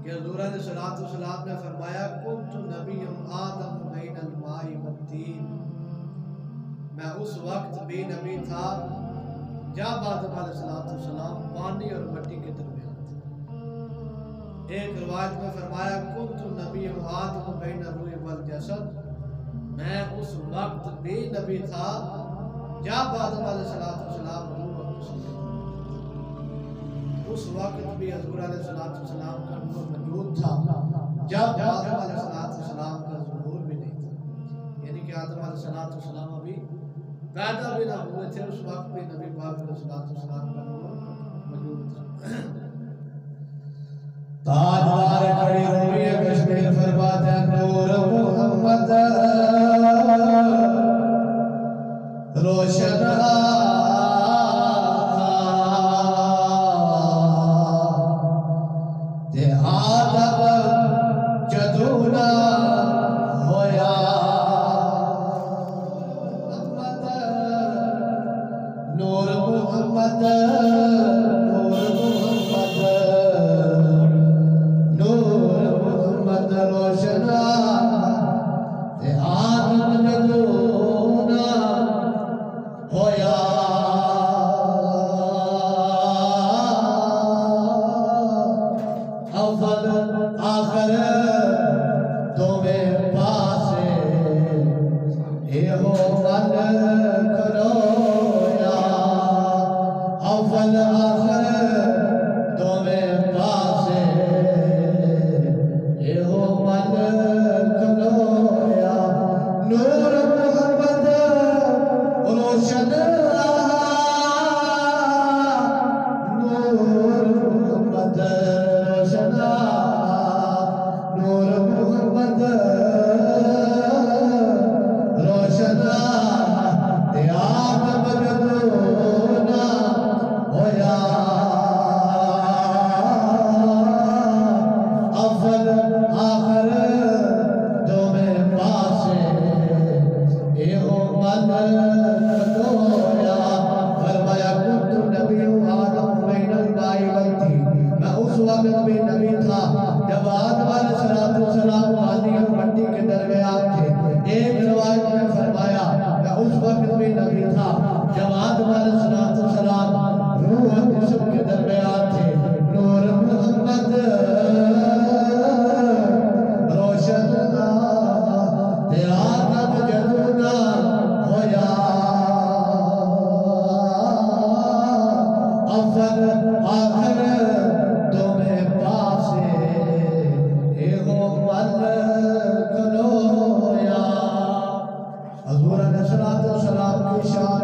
کہ حضور علیہ السلام نے فرمایا کنت نبی آدم بین الماء والطین، میں اس وقت بھی نبی تھا جب آدم علیہ السلام پانی اور مٹی کے درمیان تھے۔ ایک روایت میں فرمایا کنت نبی آدم بین الروح والجسد، میں اس وقت بھی نبی تھا جب آدم علیہ السلام روح اور جسد تھے۔ اس وقت بھی حضور علیہ السلام کا نور موجود تھا جب آدم علیہ السلام کا ظہور بھی نہیں تھا، یعنی کہ آدم علیہ السلام ابھی پیدا بھی نہ ہوئے تھے، اس وقت بھی نبی پاک علیہ السلام کا نور موجود تھا۔ تاجدار کھڑی ہوئی ہے کشمیر فرماتے ہیں نور محمد روشن تے آدم جدونا ہویا محمد نور محمد روشنا تے آدم جدونا ہویا اول آخر دوویں پاسے ایہو من کھلویا اول آخر دوویں پاسے ایہو من کھلویا نور محمد روشن نور محمد روشن نور محمد روشن تے آدم جدونا ہویا اول آخر دوویں پاسے ایہو من کھلویا فرمایا کنت نبی آدم بین الماء والطین، میں اس وقت بھی نبی تھا جب آدم علیہ السلام پانی اور مٹی کے درمیان تھے۔ ایک روایت میں فرمایا میں اس وقت بھی نبی تھا جب آدم علیہ السلام روح اور جسم کے درمیان تھے۔ نور محمد روشن تے آدم جدونا ہویا اول آخر دوویں پاسے ایہو من کھلویا حضور علیہ السلام کی شان